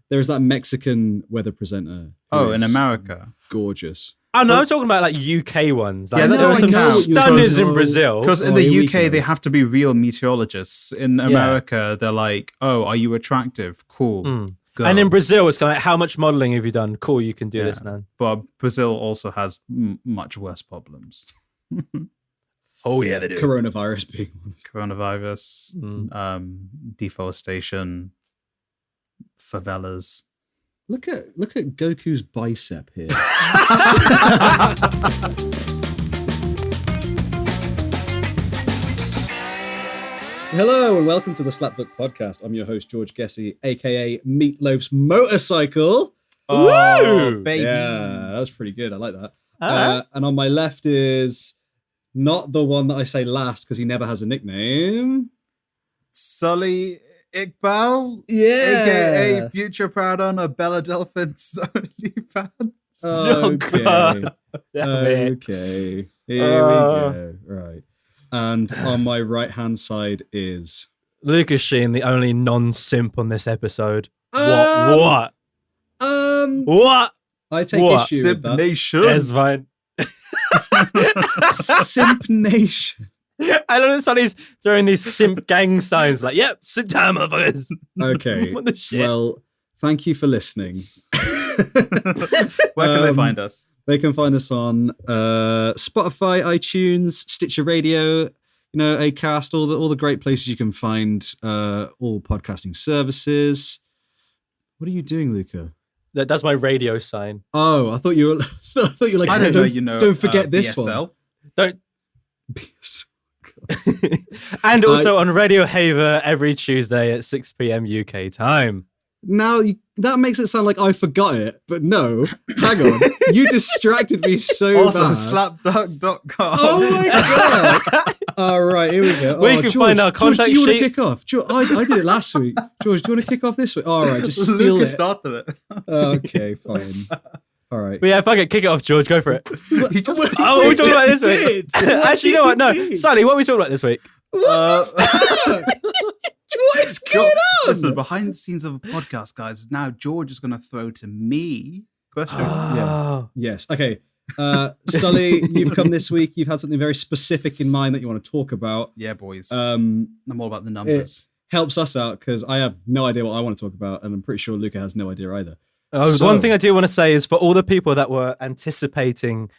There is that Mexican weather presenter. Oh, in America. Gorgeous. Oh, no, I'm talking about like UK ones. Like, Yeah, there are some stunners in Brazil. Because in the UK, they have to be real meteorologists. In America, they're like, oh, are you attractive? Cool. Go. And in Brazil, it's kind of like, how much modeling have you done? Cool, you can do this now. But Brazil also has much worse problems. Oh, yeah, they do. Coronavirus being one. Coronavirus, deforestation, favelas. Look at Goku's bicep here. Hello and welcome to the SlapDuck podcast. I'm your host George Gessie, aka Meatloaf's Motorcycle. Oh, baby! Yeah, that was pretty good. I like that. And on my left is not the one that I say last because he never has a nickname. Sully Iqbal, aka future proud owner of Belle Delphine's OnlyFans. Okay. Okay. Here we go. Right. And on my right hand side is Lucas Sheen, the only non-simp on this episode. What? What? I take issue Simp with that. Nation. That's fine. Simp Nation. I love that Sonny's throwing these simp gang signs like, yep, simp time, motherfuckers. Okay. What the shit? Well, thank you for listening. Where can they find us? They can find us on Spotify, iTunes, Stitcher Radio, Acast, all the great places you can find all podcasting services. What are you doing, Luca? That's my radio sign. Oh, I thought you were like, I don't know, don't forget this BSL. one. Don't. BS. And also on Radio Haver every Tuesday at 6 p.m. UK time. Now that makes it sound like I forgot it, but no, hang on. You distracted me so also, bad. slapduck.com. Oh my god! All right, here we go. We can find our contact George, do you want to sheet. kick off? I did it last week. George, do you want to kick off this week? All right, just steal Lucas it. started it. Okay, fine. All right. But yeah, fuck it, kick it off, George. Go for it. He just- What are we talking about this week? Actually, you know what? No, mean? Sonny, what are we talking about this week? What the fuck? What is going on? Listen, behind the scenes of a podcast, guys, now George is going to throw to me. Question. Oh. Yes. Okay. Sully, you've come this week. You've had something very specific in mind that you want to talk about. Yeah, boys. I'm all about the numbers. Helps us out because I have no idea what I want to talk about, and I'm pretty sure Luca has no idea either. One thing I do want to say is for all the people that were anticipating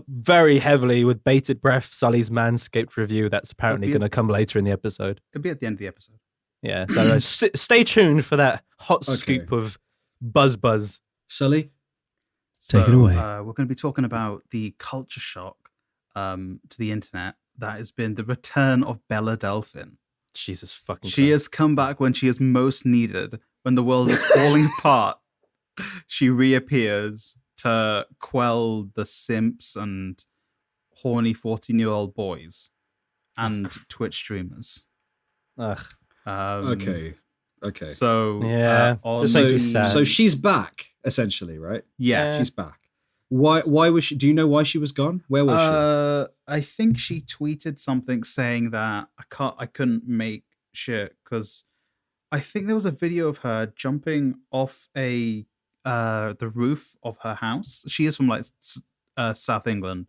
very heavily with bated breath Sully's Manscaped review, that's apparently going to come later in the episode. It'll be at the end of the episode. Yeah, so stay tuned for that hot scoop of buzz. Sully, Take it away. We're going to be talking about the culture shock to the internet that has been the return of Belle Delphine. Jesus fucking She has come back when she is most needed, when the world is falling apart. She reappears to quell the simps and horny 14-year-old boys and Twitch streamers. Ugh. Okay. So yeah, this makes me sad. So she's back, essentially, right? Yes. She's back. Why was she? Do you know why she was gone? Where was I think she tweeted something saying that I couldn't make shit because I think there was a video of her jumping off the roof of her house. She is from like South England,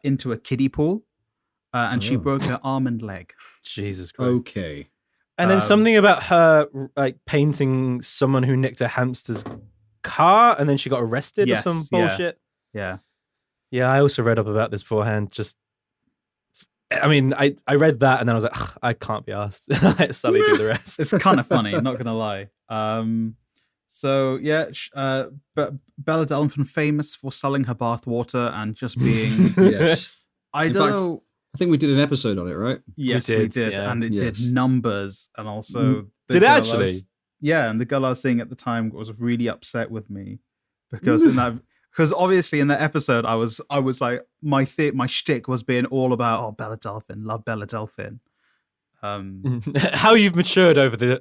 into a kiddie pool, and she broke her arm and leg. Jesus Christ. Okay. And then something about her like painting someone who nicked a hamster's car, and then she got arrested or some bullshit. Yeah. Yeah, I also read up about this beforehand. I read that and then I was like, ugh, I can't be asked. Let Sully do the rest. It's kind of funny, not gonna lie. But Belle Delphine, famous for selling her bath water and just being. Yes. I don't know. I think we did an episode on it, right? Yes, we did, yeah. and it did numbers, and also Did it actually? And the girl I was seeing at the time was really upset with me because obviously in that episode I was like my shtick was being all about Belle Delphine, love Belle Delphine. How you've matured over the.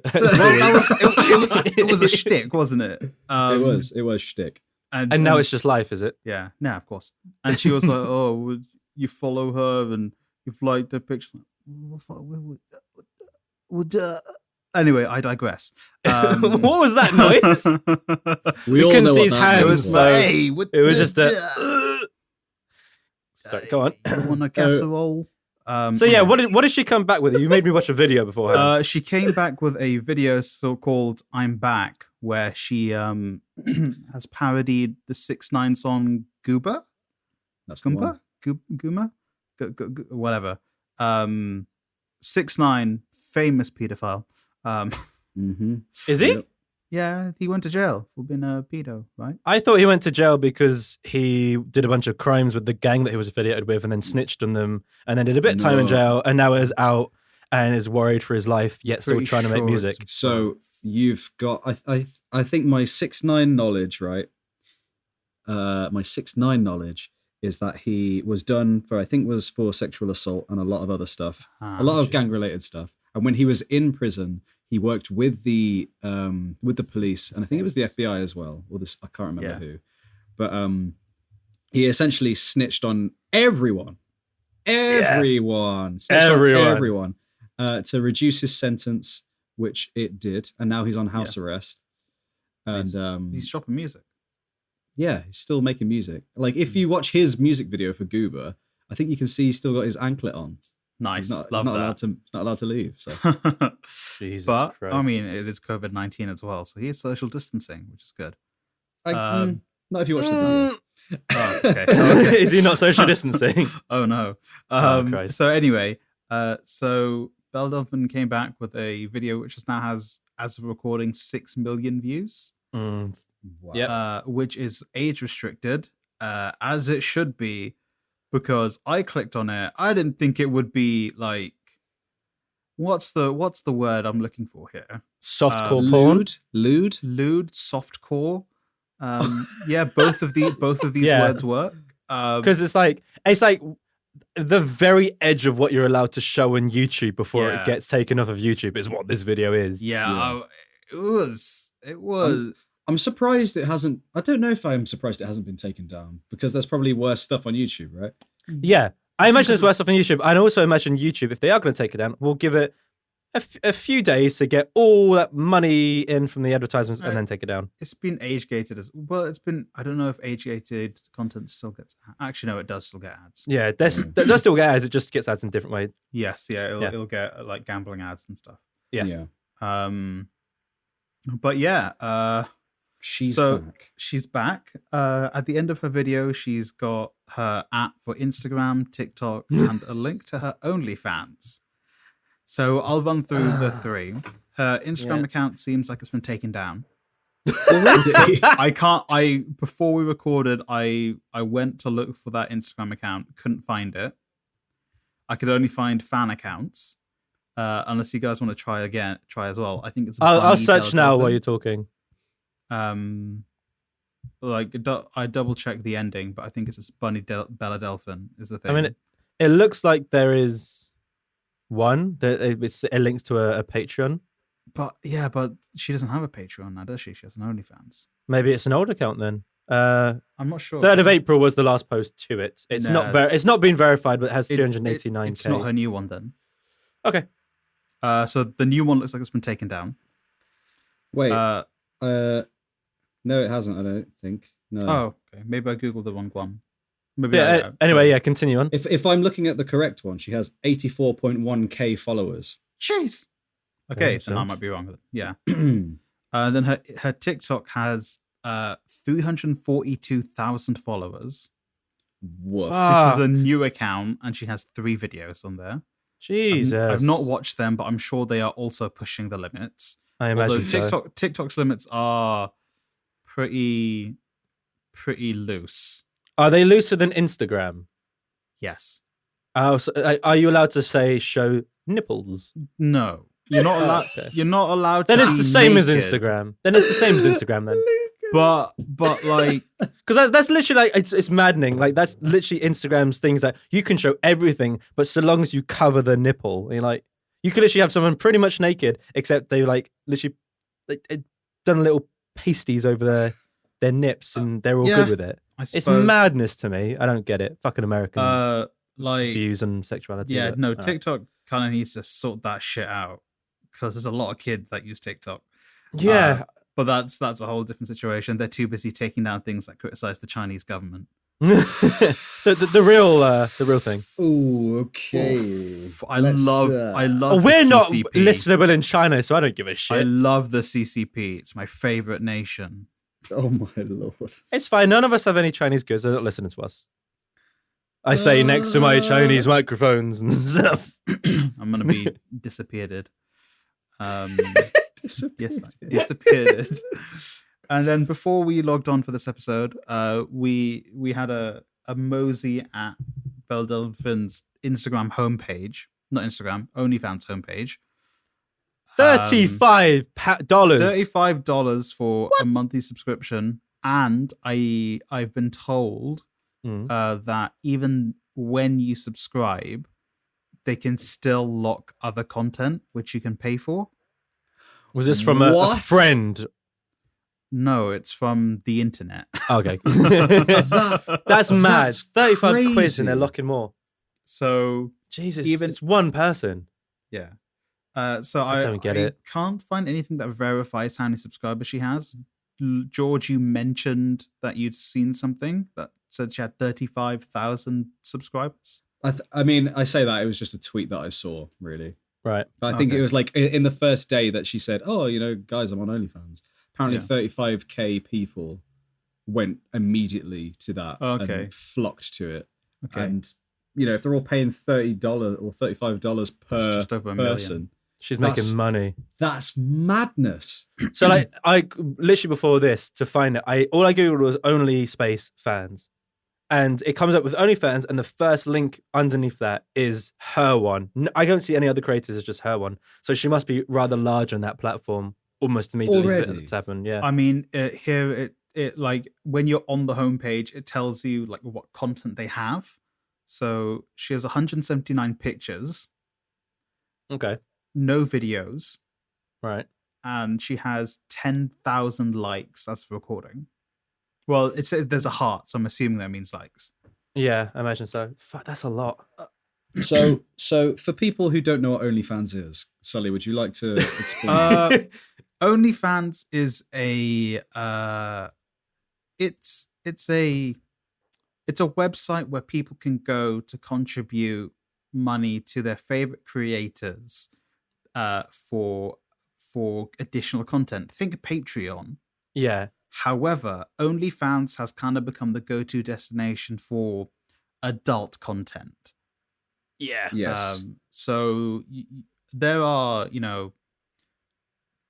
It was a shtick, wasn't it? It was shtick. And now it's just life, is it? Yeah, no, of course. And she was like, "Oh, would you follow her and you've liked her picture?" And Anyway, I digress. What was that noise? We all couldn't know see what his that hands, was. so it was just a. a. Sorry, go on. You want a casserole? So yeah, what did she come back with? You made me watch a video beforehand. She came back with a video called "I'm Back," where she has parodied the 6ix9ine song "Goober." That's the one. Goomba, whatever. 6ix9ine, famous pedophile. Is he? Yep. Yeah, he went to jail for being a pedo, right? I thought he went to jail because he did a bunch of crimes with the gang that he was affiliated with, and then snitched on them, and then did a bit of time in No. jail, and now is out and is worried for his life, yet still Pretty trying to make sure music. it's So you've got, I think my 6ix9ine knowledge, right? My 6ix9ine knowledge is that he was done for, I think, was for sexual assault and a lot of other stuff, a lot of gang-related stuff. And when he was in prison, he worked with the police, and I think it was the FBI as well, or this, I can't remember who, but he essentially snitched on everyone to reduce his sentence, which it did, and now he's on house arrest. And he's dropping music. Yeah, he's still making music. Like if you watch his music video for Goober, I think you can see he's still got his anklet on. Nice, He's not love that. allowed to leave. So Jesus But Christ. I mean, it is COVID-19 as well, so he is social distancing, which is good. not if you watch the video. Oh, okay. Is he not social distancing? Oh no. Christ. So anyway, so Belle Delphine came back with a video which now has, as of recording, 6 million views. Wow. Which is age restricted, as it should be, because I clicked on it. I didn't think it would be like, what's the word I'm looking for here? Softcore porn. Lewd. Softcore. Yeah, both of these words work. Because it's like the very edge of what you're allowed to show on YouTube before it gets taken off of YouTube is what this video is. It was. I'm surprised it hasn't. I don't know if I'm surprised it hasn't been taken down, because there's probably worse stuff on YouTube, right? Yeah. I imagine there's worse stuff on YouTube. I also imagine YouTube, if they are going to take it down, will give it a few days to get all that money in from the advertisements and then take it down. It's been age gated as well. It's been. I don't know if age gated content still gets. Actually, no, it does still get ads. Yeah, that does still get ads. It just gets ads in a different way. Yes, it'll get like gambling ads and stuff. Yeah. But yeah, She's back. At the end of her video, she's got her app for Instagram, TikTok, and a link to her OnlyFans. So I'll run through the three. Her Instagram account seems like it's been taken down. already. Before we recorded, I went to look for that Instagram account, couldn't find it. I could only find fan accounts. Unless you guys want to try as well. I think it's. I'll search now while you're talking. Like I double checked the ending, but I think it's just Belle Delphine is the thing. I mean, it looks like there is one that it links to a Patreon. But she doesn't have a Patreon now, does she? She has an OnlyFans. Maybe it's an old account then. I'm not sure. 3rd of April was the last post to it. It's not been verified, but it has 389k. It's not her new one then. Okay. So the new one looks like it's been taken down. Wait. No, it hasn't. I don't think. No. Oh, okay. Maybe I googled the wrong one. Maybe. Anyway, continue on. If I'm looking at the correct one, she has 84.1k followers. Jeez. Okay, Yeah, then I might be wrong. Yeah. Then her TikTok has 342,000 followers. Woof. This is a new account, and she has 3 videos on there. Jesus. I've not watched them, but I'm sure they are also pushing the limits. I imagine Although TikTok's limits are pretty loose. Are they looser than Instagram? Yes. Oh, so are you allowed to say show nipples? No. You're not allowed. Okay. You're not allowed. Then to it's be the same as naked. Instagram. Then, But like, because that's literally like it's maddening. Like that's literally Instagram's things that you can show everything, but so long as you cover the nipple, you're like you could literally have someone pretty much naked, except they like literally done little pasties over their nips, and they're all good with it. It's madness to me. I don't get it. Fucking American like views on sexuality. Yeah, but, no, TikTok kind of needs to sort that shit out because there's a lot of kids that use TikTok. Yeah. But that's a whole different situation. They're too busy taking down things that criticize the Chinese government. the real thing. Oh, okay. Oof, I love. Oh, we're the not CCP. listenable in China, so I don't give a I shit. love the CCP. It's my favorite nation. Oh my lord. It's fine. None of us have any Chinese goods. They're not listening to us. I say next to my Chinese microphones and stuff. I'm gonna be disappeared. Yes, Disappeared. I disappeared. And then before we logged on for this episode, we had a mosey at Belle Delphine's Instagram homepage, not Instagram, OnlyFans homepage. $35. $35 for What? a monthly subscription, and I've been told that even when you subscribe, they can still lock other content which you can pay for. Was this from a What? friend? No, it's from the internet. Okay. That- That's mad. that's 35 quid crazy. and they're locking more. So Jesus, Even- it's one person. yeah. So I don't get it. can't find anything that verifies how many subscribers she has. George, you mentioned that you'd seen something that said she had 35,000 subscribers. I mean, I say that it was just a tweet that I saw, really. Right. But I think Okay. it was like in the first day that she said, "Oh, guys, I'm on OnlyFans." Apparently, Yeah. 35k people went immediately to that Okay. and flocked to it. Okay. And if they're all paying $30 or $35 That's per just over a million. person, She's That's- making money. that's madness. So like I literally before this to find it, all I googled was only space fans. And it comes up with OnlyFans, and the first link underneath that is her one. I don't see any other creators, it's just her one. So she must be rather large on that platform almost immediately for Already? it to happen. Yeah. I mean, here it like when you're on the homepage, it tells you like what content they have. So she has 179 pictures, Okay. no videos, Right. and she has 10,000 likes as of recording. Well, it says there's a heart, so I'm assuming that means likes. Yeah, I imagine so. Fuck, that's a lot. So for people who don't know what OnlyFans is, Sully, would you like to explain? OnlyFans is it's a website where people can go to contribute money to their favorite creators for additional content. Think Patreon. Yeah. However, OnlyFans has kind of become the go-to destination for adult content. Yeah. Yes. So there are,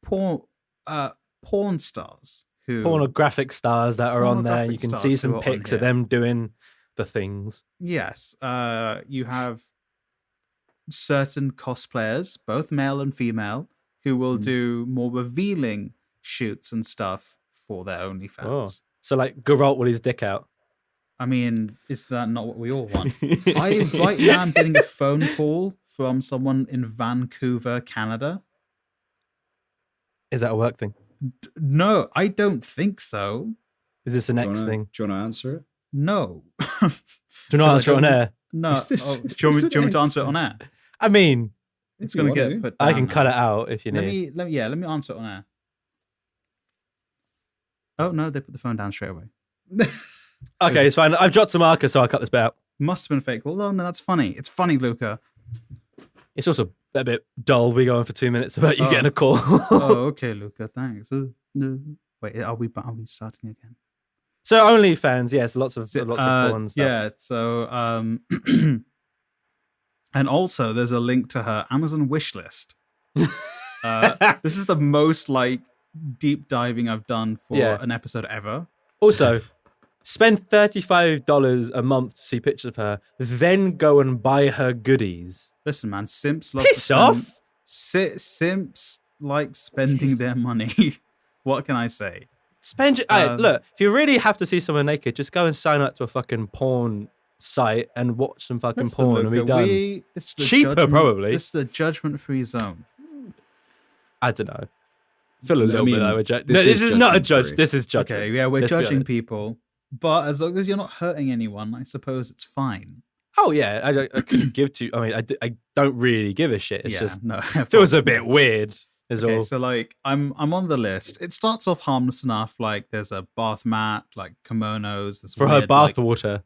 porn stars who Pornographic stars that are on there. You Pornographic can stars see who some are on pics of here. them doing the things. Yes, you have certain cosplayers, both male and female, who will do more revealing shoots and stuff for their OnlyFans. Oh. So like Geralt with his dick out. I mean, is that not what we all want? Right now I'm getting a phone call from someone in Vancouver, Canada. Is that a work thing? No, I don't think so. Is this the Do you next wanna- thing? Do you want to answer it? No. Do you not I answer it on don't- air? No. Is this- Oh, is do you want this me an to answer it answer? on air? I mean, It's If you going to want get to. put I down can now. cut it out if you Let need. me answer it on air. Oh no, they put the phone down straight away. Okay, it's fine. I've dropped some marker, so I'll cut this bit out. Must have been fake. Well, no, that's funny. It's funny, Luca. It's also a bit dull. We go on for 2 minutes about you Oh. getting a call. Oh, okay, Luca. Thanks. No. Wait, are we starting again? So OnlyFans, yes, lots of porn stuff. Yeah. So, and also there's a link to her Amazon wish list. This is the most like deep diving I've done for Yeah. an episode ever. Also, spend $35 a month to see pictures of her, then go and buy her goodies. Listen, man, simps love Piss off. Simps like spending their money. What can I say? Spend. Look, if you really have to see someone naked, just go and sign up to a fucking porn site and watch some fucking Listen, porn and be Luca, done. this is the Cheaper, judgment- probably. This is the judgment-free zone. I don't know. I feel a little mean, bit like we're judging. this No, this is is not a judgment-free. judge. This is judgment. Okay, yeah, we're Let's be judging honest. people, but as long as you're not hurting anyone, I suppose it's fine. Oh yeah, I couldn't give to. I mean, I don't really give a shit. It's just no. feels a bit weird. Is Okay, all. so like I'm on the list. It starts off harmless enough. Like there's a bath mat, like kimonos. There's For her weird, bath like, water.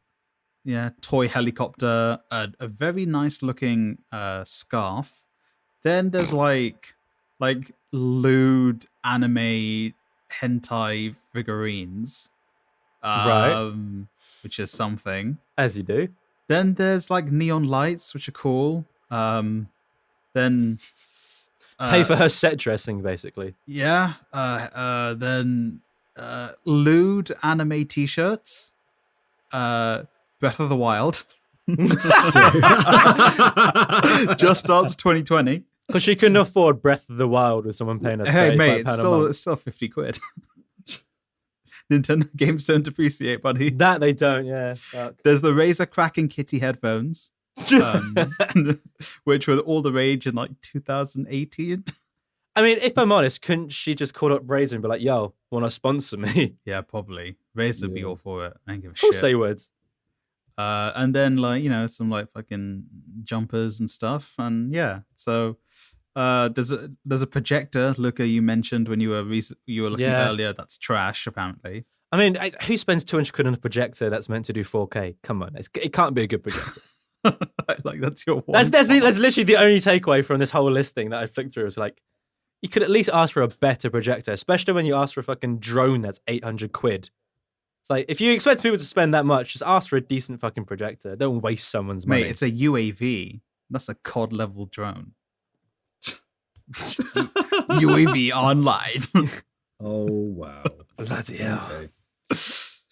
yeah, toy helicopter, a very nice looking scarf. Then there's like lewd anime hentai figurines, Right. which is something. As you do. Then there's like neon lights, which are cool. Then Pay for her set dressing, basically. yeah. Then lewd anime t-shirts. Breath of the Wild. Just starts 2020. Because she couldn't afford Breath of the Wild with someone paying her Hey £35 mate, a month. it's still 50 quid. Nintendo games don't appreciate, buddy. That they don't, yeah. Fuck. There's the Razer Cracking Kitty headphones, which were all the rage in like 2018. I mean, if I'm honest, couldn't she just call up Razer and be like, yo, want to sponsor me? Yeah, probably. Razer would be Yeah. all for it. I don't give a Of course shit. they would. And then like, some like fucking jumpers and stuff. And yeah, so there's a projector, Luca, you mentioned when you were looking Yeah. earlier. That's trash, apparently. I mean, who spends 200 quid on a projector that's meant to do 4K? Come on, it can't be a good projector. Like that's your one. That's literally the only takeaway from this whole listing that I flicked through. It's like, you could at least ask for a better projector, especially when you ask for a fucking drone that's 800 quid. It's like, if you expect people to spend that much, just ask for a decent fucking projector. Don't waste someone's money. Mate, it's a UAV. That's a COD level drone. UAV online. Oh wow. Bloody hell. Okay.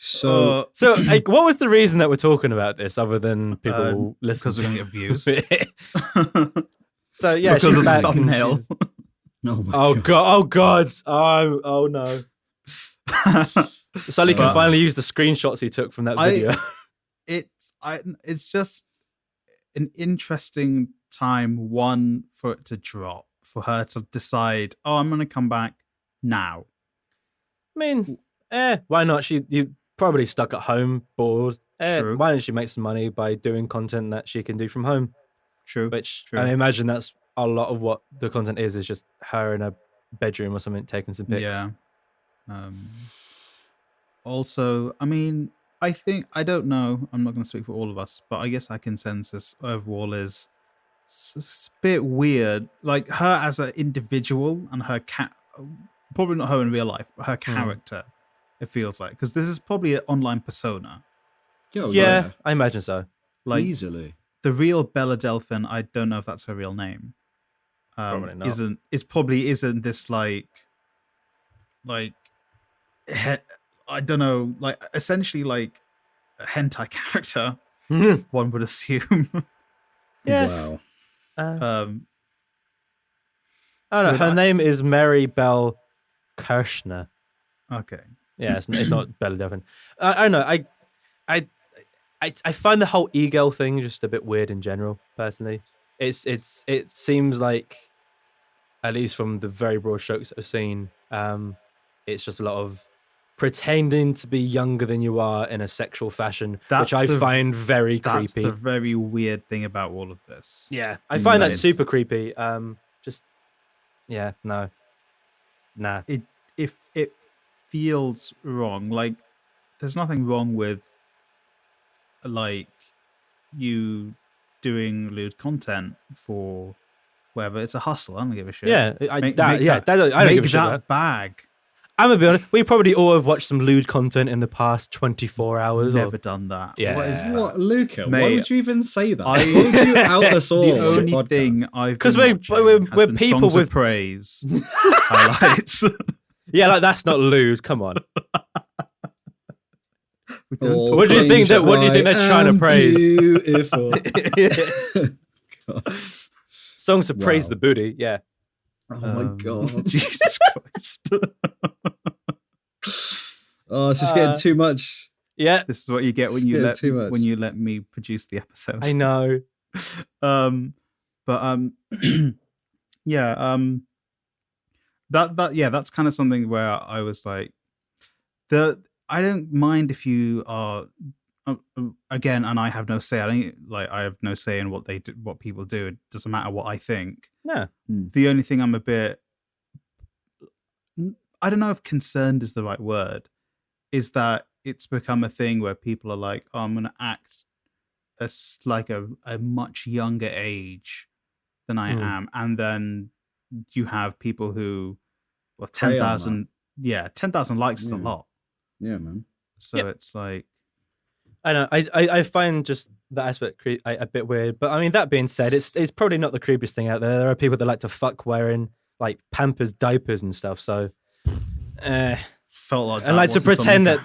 So So, like, what was the reason that we're talking about this other than people listen because we're to gonna get views. So, yeah, Because she's of the back and thumbnail. she's- oh my Oh, god. God. Oh, no. Sully can But- finally use the screenshots he took from that video. It's just an interesting time, one, for it to drop, for her to decide, oh, I'm gonna come back now. I mean, why not? You probably stuck at home, bored. True. Why don't she make some money by doing content that she can do from home? True. Which True. I imagine that's a lot of what the content is just her in a bedroom or something taking some pics. Yeah. Also, I mean, I don't know. I'm not going to speak for all of us, but I guess our consensus overall is it's a bit weird. Like her as an individual and her probably not her in real life, but her character. It feels like, because this is probably an online persona. Oh, Yeah, I imagine so. Like easily. the real Belle Delphine, I don't know if that's her real name. Probably not. Isn't this like I don't know, like essentially like a hentai character, one would assume. Yeah. Wow. Oh no, Would her I- name is Mary Belle Kirshner. Okay. Yeah, it's not Belle Delphine. I don't know. I find the whole e-girl thing just a bit weird in general. Personally, it seems like, at least from the very broad strokes I've seen, it's just a lot of pretending to be younger than you are in a sexual fashion, That's which I the- find very That's creepy. the very weird thing about all of this. Yeah, I find that It's- super creepy. Just yeah, no, nah. If it feels wrong, like there's nothing wrong with like you doing lewd content for whatever. It's a hustle. I don't give a shit. Yeah, I Make don't that give a shit. about that bag. I'm gonna be honest. We probably all have watched some lewd content in the past 24 hours. Never done that. Yeah. What is that? What, Luca? Why Mate, would you even say that? I- Why would you out us all? The on the only podcast? thing I've 'Cause been we're watching has we're been people songs of with- praise highlights. Yeah, like that's not lewd. Come on. We don't All talk What do you about think that- each what do you think other. they're trying to and praise? Beautiful. God. Songs to praise Wow. the booty. Yeah. Oh my god. Jesus Christ. Oh, this is getting too much. Yeah. This is what you get when Scared too much. you let me produce the episodes. I know. Yeah, that's kind of something where I was like, I don't mind if you are again, and I have no say. I have no say in what they do, what people do. It doesn't matter what I think. Yeah. The only thing I'm a bit, I don't know if concerned is the right word, is that it's become a thing where people are like, oh, I'm going to act as like a much younger age than I am. And then you have people who, well, 10,000, 10,000 likes is a lot. Yeah, man. So it's like, I know. I find just that aspect a bit weird. But I mean, that being said, it's probably not the creepiest thing out there. There are people that like to fuck wearing like Pampers diapers and stuff. So, felt like, and like to pretend that.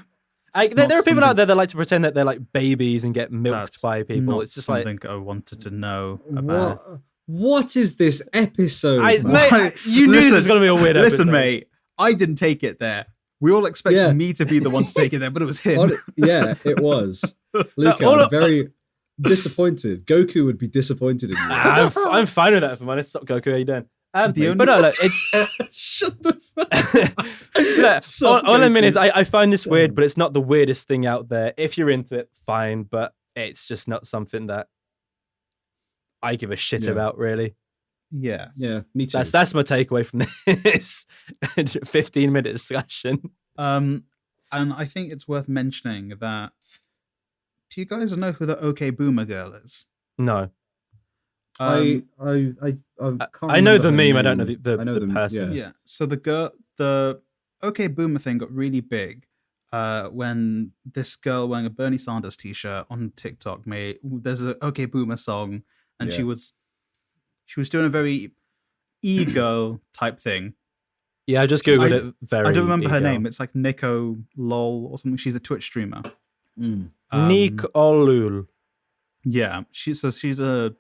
There are people out there that like to pretend that they're like babies and get milked by people. It's just something like I wanted to know about. What is this episode? Mate, you knew this was going to be a weird episode. Listen, mate, I didn't take it there. We all expected me to be the one to take it there, but it was him. It was. Luca, I'm very disappointed. Goku would be disappointed in you. I'm fine with that, if I'm honest. Stop, Goku. How you doing? But no, look, shut the fuck up. All I mean is I find this weird, but it's not the weirdest thing out there. If you're into it, fine, but it's just not something that I give a shit about, really. Yeah, me too. That's my takeaway from this 15-minute discussion. And I think it's worth mentioning that. Do you guys know who the OK Boomer girl is? No. I know the meme. I don't know the person. Yeah. So the OK Boomer thing got really big when this girl wearing a Bernie Sanders t-shirt on TikTok there's an OK Boomer song, and she was doing a very e-girl type thing. Yeah, I just googled it. I don't remember her name. It's like Nico Lol or something. She's a Twitch streamer. Nick Olul. Yeah, she's a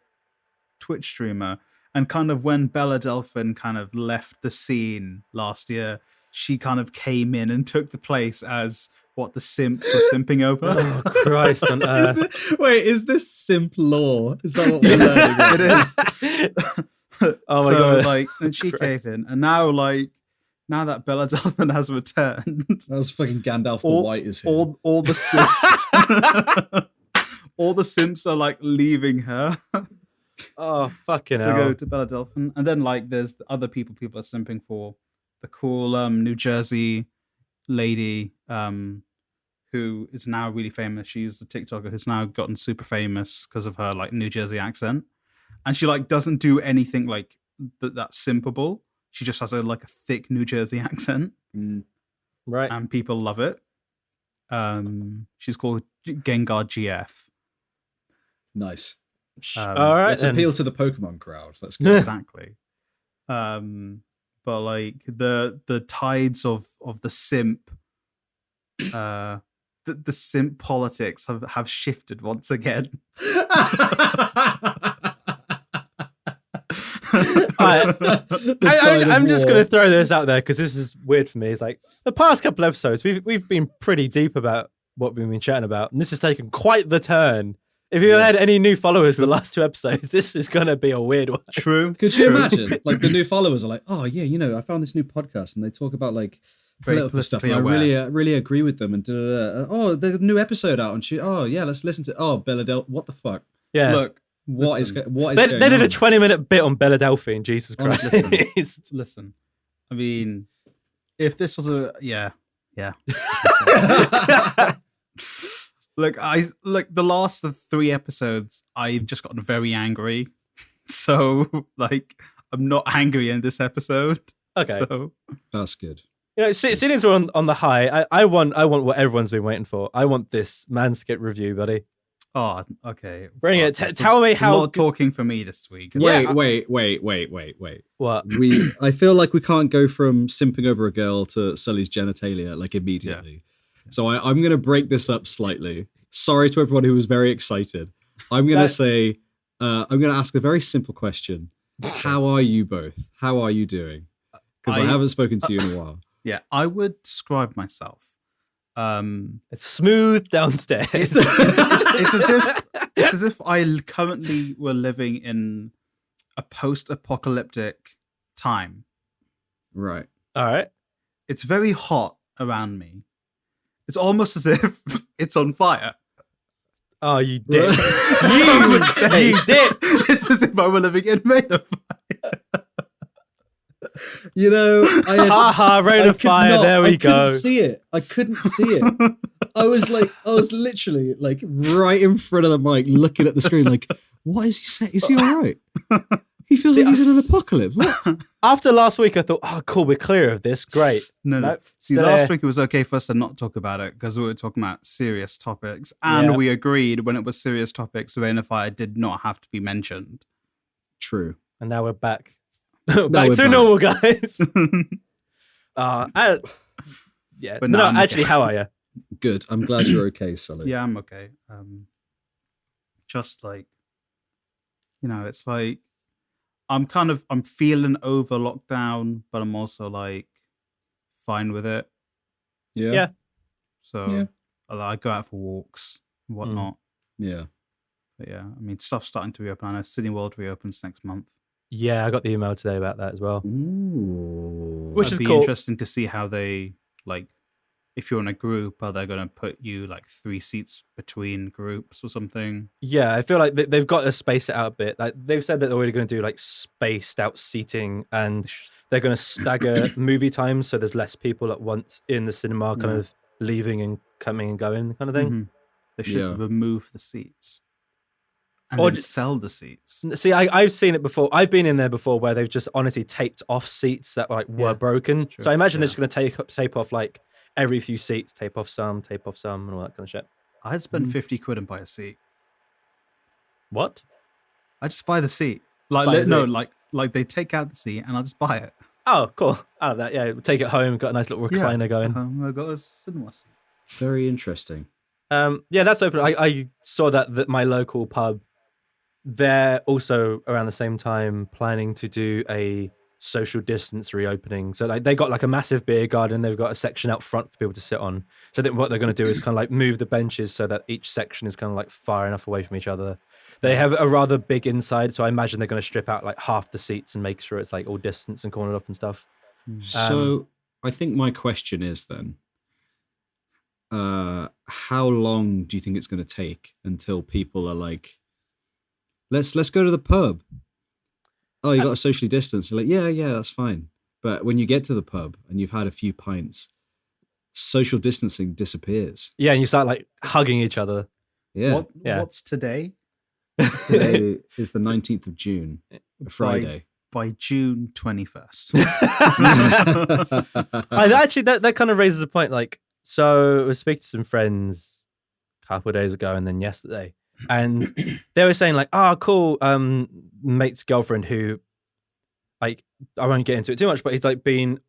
Twitch streamer, and kind of when Belle Delphine kind of left the scene last year, she kind of came in and took the place as what the simps were simping over. Oh, Christ on earth. Is this simp law? Is that what we're learning? It is. Oh my God. Like, and she came in, and now that Belle Delphine has returned, that was fucking Gandalf the White is here. All the simps, all the simps are like leaving her. Oh, fucking to hell. go to Belle Delphine. And then like there's other people are simping for. The cool New Jersey lady who is now really famous. She's a TikToker who's now gotten super famous because of her like New Jersey accent. And she like doesn't do anything like that's simpable. She just has a thick New Jersey accent. Right. And people love it. She's called Gengar GF. Nice. All right. Let's appeal to the Pokemon crowd. Let's go. Exactly. But like the tides of the simp, the simp politics have shifted once again. I'm just going to throw this out there because this is weird for me. It's like the past couple episodes, we've been pretty deep about what we've been chatting about, and this has taken quite the turn. If you had any new followers the last two episodes, this is going to be a weird one. True. Could you imagine? Like the new followers are like, oh yeah, I found this new podcast and they talk about like political stuff. And I really agree with them. And oh, the new episode out and let's listen to. Oh, Belle Delphine, what the fuck? Yeah. Look, what is they going did on? a 20-minute bit on Belle Delphine. Jesus Christ. Listen. I mean, if this was yeah. Look, the last 3 episodes, I've just gotten very angry. So, like, I'm not angry in this episode. Okay, so that's good. Seeing as we're on the high, I want what everyone's been waiting for. I want this Manscaped review, buddy. Oh, okay. Bring it. Tell me how. A lot of talking for me this week. Wait. What? I feel like we can't go from simping over a girl to Sully's genitalia like immediately. Yeah. So I'm going to break this up slightly. Sorry to everyone who was very excited. I'm going to say, I'm going to ask a very simple question. How are you both? How are you doing? Because I haven't spoken to you in a while. Yeah, I would describe myself. It's smooth downstairs. It's as if I currently were living in a post-apocalyptic time. Right. All right. It's very hot around me. It's almost as if it's on fire. Oh, you did. Some would say. You did. It's as if I were living in Rain of Fire. You know, I had, Ha ha, Rain I of could Fire. not- There we I go. couldn't see it. I couldn't see it. I was literally like right in front of the mic, looking at the screen, like, what is he saying? Is he all right? He feels See, like he's in an apocalypse. What? After last week, I thought, oh, cool, we're clear of this. Great. No. Nope, See, still last there. week it was okay for us to not talk about it because we were talking about serious topics. And Yeah. we agreed when it was serious topics, Rain of Fire did not have to be mentioned. True. And now we're back. we're back to back. normal, guys. Yeah. But no, no, I'm actually, okay. how are you? Good. I'm glad you're okay, Sully. Yeah, I'm okay. Just like, it's like I'm feeling over lockdown, but I'm also like fine with it. Yeah. Yeah. So Yeah. I go out for walks and whatnot. Yeah. But yeah, I mean, stuff's starting to reopen. I know Sydney World reopens next month. Yeah, I got the email today about that as well. Ooh. Which It'd is be cool. interesting to see how they like. If you're in a group, are they going to put you like 3 seats between groups or something? Yeah, I feel like they've got to space it out a bit. Like they've said that they're already going to do like spaced out seating, and they're going to stagger movie times so there's less people at once in the cinema, kind Yeah. of leaving and coming and going, kind of thing. Mhm. They should Yeah. remove the seats and Or then ju- sell the seats. See, I've seen it before. I've been in there before where they've just honestly taped off seats that like were Yeah, broken. that's true. So I imagine they're Yeah. just going to tape off like every few seats, tape off some, and all that kind of shit. I'd spend Mm. 50 quid and buy a seat. What? I just buy the seat. buy the No, seat. like they take out the seat and I'll just buy it. Oh, cool. Out of that, yeah. Take it home. Got a nice little recliner going. I got a cinema seat. Very interesting. Yeah, that's open. I saw that my local pub, they're also around the same time planning to do a social distance reopening. So like they got like a massive beer garden. They've got a section out front for people to sit on. So I think what they're going to do is kind of like move the benches so that each section is kind of like far enough away from each other. They have a rather big inside, so I imagine they're going to strip out like half the seats and make sure it's like all distance and cornered off and stuff. So I think my question is then, how long do you think it's going to take until people are like, let's go to the pub? Oh, you got to socially distance. You're like, yeah, that's fine. But when you get to the pub and you've had a few pints, social distancing disappears. Yeah, and you start like hugging each other. Yeah. Yeah. What's today? Today is the 19th of June, a Friday. By June 21st. Actually, that kind of raises a point. Like, so I was speaking to some friends a couple of days ago and then yesterday, and they were saying like, oh, cool, mate's girlfriend who, like, I won't get into it too much, but he's like been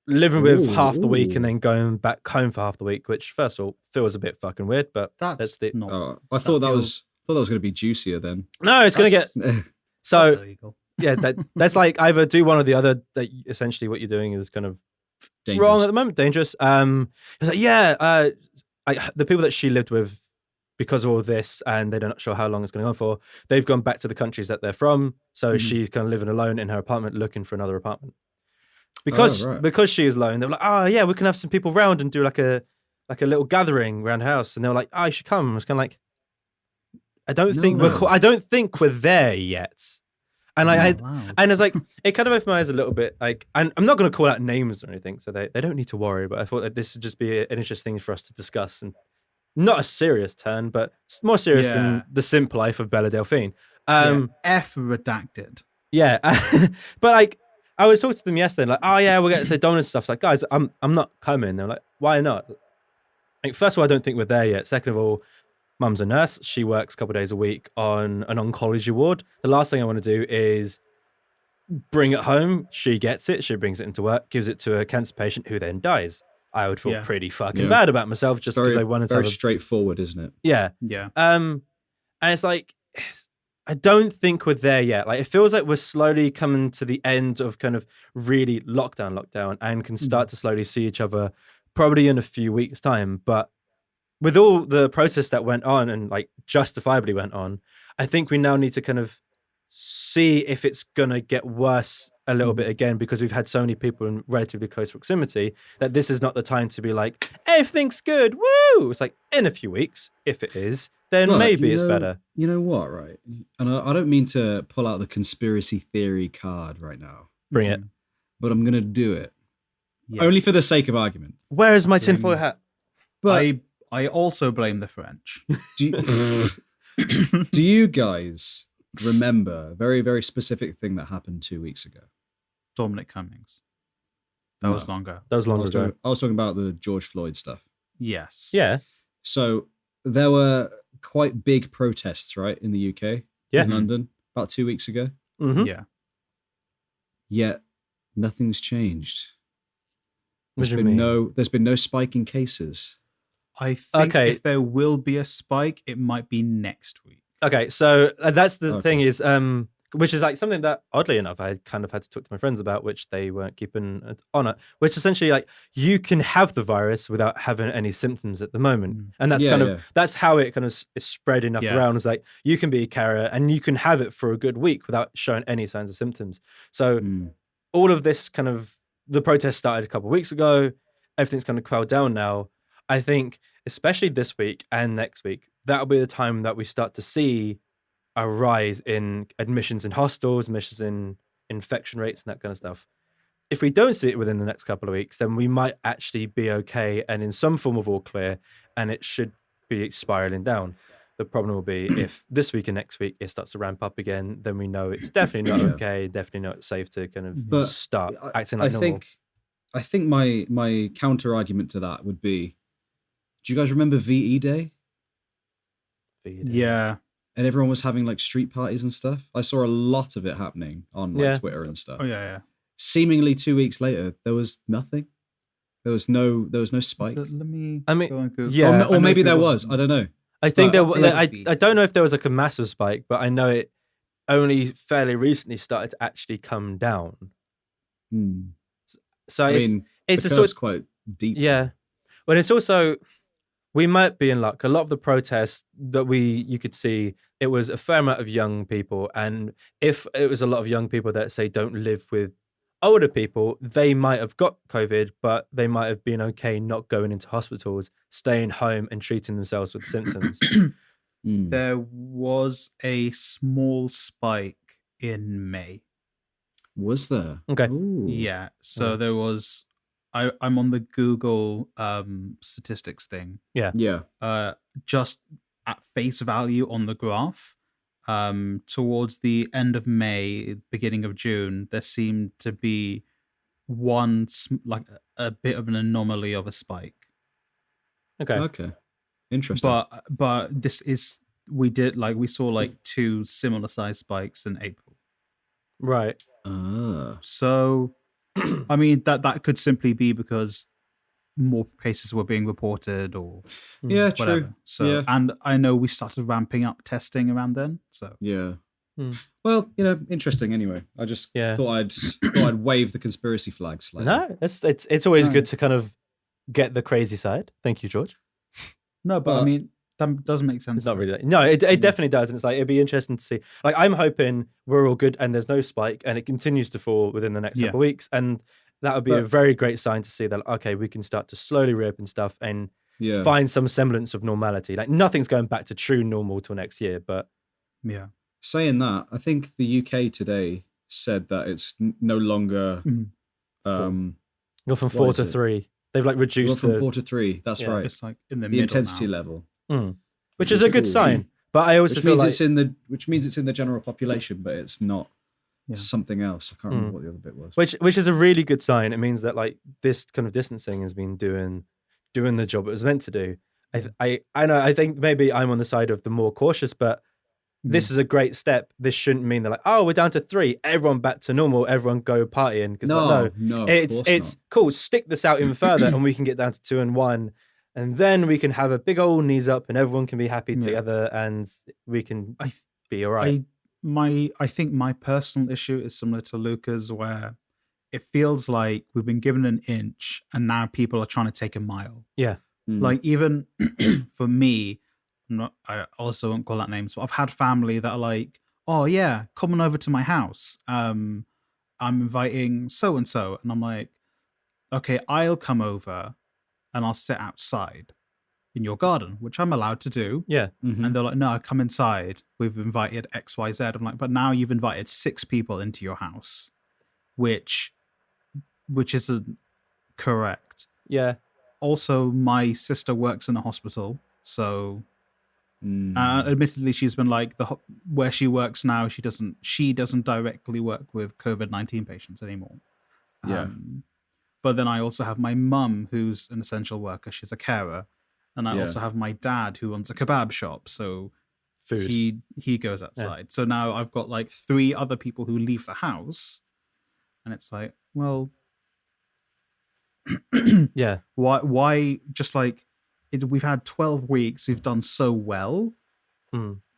living with half the week and then going back home for half the week, which first of all feels a bit fucking weird, but That's the not. Oh, I thought that was going to be juicier then. no, it's gonna get That's so illegal. yeah. That's like either do one or the other. That essentially what you're doing is kind of Dangerous. wrong at the moment, dangerous. It's like the people that she lived with, because of all this, and they're not sure how long it's going to go on for. They've gone back to the countries that they're from, so she's kind of living alone in her apartment, looking for another apartment. Because she is alone, they're like, oh yeah, we can have some people round and do like a little gathering around the house, and they're like, oh, you should come. I was kind of like, I don't think we're there yet. And Wow. and it's like, it kind of opened my eyes a little bit. Like, and I'm not going to call out names or anything, so they don't need to worry. But I thought that this would just be an interesting thing for us to discuss, and not a serious turn, but more serious than the simple life of Belle Delphine. F redacted. Yeah, but like, I was talking to them yesterday, like, oh yeah, we'll get to say dominance stuff. It's like, guys, I'm not coming. They're like, why not? Like, first of all, I don't think we're there yet. Second of all, Mum's a nurse. She works a couple of days a week on an oncology ward. The last thing I want to do is bring it home. She gets it. She brings it into work, gives it to a cancer patient who then dies. I would feel pretty fucking bad about myself just because I wanted to have very straightforward, isn't it? Yeah. Yeah. And it's like, I don't think we're there yet. Like, it feels like we're slowly coming to the end of kind of really lockdown and can start to slowly see each other probably in a few weeks' time. But with all the protests that went on and like justifiably went on, I think we now need to kind of see if it's going to get worse a little bit again because we've had so many people in relatively close proximity that this is not the time to be like, everything's good, woo! It's like, in a few weeks, if it is, then But, maybe it's better. You know what, right? And I don't mean to pull out the conspiracy theory card right now, Bring it. but I'm going to do it. Yes. Only for the sake of argument. Where is my tinfoil hat? But I also blame the French. do you guys remember a very, very specific thing that happened 2 weeks ago? Dominic Cummings. That No. was longer. That was long ago. I was talking about the George Floyd stuff. Yes. Yeah. So there were quite big protests, right, in the UK, Yeah. in London, about 2 weeks ago. Mm-hmm. Yeah. Yet nothing's changed. What do you There's mean? there's been no spike in cases. I think Okay. if there will be a spike, it might be next week. Okay, so that's the Okay. thing is, which is like something that oddly enough I kind of had to talk to my friends about, which they weren't keeping on it. Which essentially, like, you can have the virus without having any symptoms at the moment, and that's that's how it kind of is spread enough around. Is like you can be a carrier and you can have it for a good week without showing any signs of symptoms. So all of this kind of the protest started a couple of weeks ago. Everything's kind of quelled down now. I think, especially this week and next week, that'll be the time that we start to see a rise in admissions in hostels, admissions in infection rates, and that kind of stuff. If we don't see it within the next couple of weeks, then we might actually be okay and in some form of all clear, and it should be spiraling down. The problem will be if this week and next week it starts to ramp up again, then we know it's definitely not okay, definitely not safe to kind of start acting like normal. I think my counter argument to that would be, do you guys remember VE Day? Yeah. And everyone was having like street parties and stuff. I saw a lot of it happening on like Twitter and stuff. Oh yeah. Seemingly 2 weeks later, there was nothing. There was no spike. So let me. I mean, go and Google. yeah, or maybe there was. I don't know. I think But I don't know if there was like a massive spike, but I know it only fairly recently started to actually come down. So it's the a sort curve's quite deep. Yeah. But it's also, we might be in luck. A lot of the protests that you could see, it was a fair amount of young people. And if it was a lot of young people that say don't live with older people, they might have got COVID, but they might have been okay not going into hospitals, staying home and treating themselves with symptoms. There was a small spike in May. Was there? Okay. Ooh. Yeah. So there was. I'm on the Google statistics thing. Yeah. Just at face value on the graph, towards the end of May, beginning of June, there seemed to be like a bit of an anomaly of a spike. Okay. Interesting. But this is we saw like two similar size spikes in April. Right. So, I mean that could simply be because more cases were being reported or whatever. True. So, and I know we started ramping up testing around then. So yeah. Well, interesting. Anyway, I just thought I'd wave the conspiracy flag slightly. No, it's always good to kind of get the crazy side. Thank you, George. No, but I mean that doesn't make sense. It's not really. No, it definitely does, and it's like it'd be interesting to see. Like I'm hoping we're all good and there's no spike and it continues to fall within the next couple of weeks, and that would be a very great sign to see that okay, we can start to slowly reopen stuff and find some semblance of normality. Like nothing's going back to true normal till next year, but Saying that, I think the UK today said that it's no longer You're from 4 to 3. They've like reduced from 4 to 3. That's right. It's like in the intensity now. level, which is a good sign. But I also feel like which means it's in the general population, but it's not something else. I can't remember what the other bit was. Which is a really good sign. It means that like this kind of distancing has been doing the job it was meant to do. I know. I think maybe I'm on the side of the more cautious, but this is a great step. This shouldn't mean they're like, oh, we're down to 3. Everyone back to normal. Everyone go partying. Because no, it's cool. Stick this out even further, and we can get down to 2 and 1, and then we can have a big old knees up, and everyone can be happy together, and we can be all right. I think my personal issue is similar to Luca's, where it feels like we've been given an inch, and now people are trying to take a mile. Yeah, like even for me. I also won't call out names, but I've had family that are like, "Oh yeah, come on over to my house. I'm inviting so and so, and I'm like, okay, I'll come over and I'll sit outside in your garden, which I'm allowed to do. Yeah. Mhm. And they're like, no, come inside. We've invited XYZ. I'm like, but now you've invited 6 people into your house, which isn't correct. Yeah. Also, my sister works in a hospital, so Mm. admittedly, she's been like where she works now. She doesn't directly work with COVID-19 patients anymore. Yeah. But then I also have my mum, who's an essential worker. She's a carer, and I Yeah. also have my dad, who owns a kebab shop. So Food. he goes outside. So now I've got like 3 other people who leave the house, and it's like, well, Yeah. why just like we've had 12 weeks, we've done so well.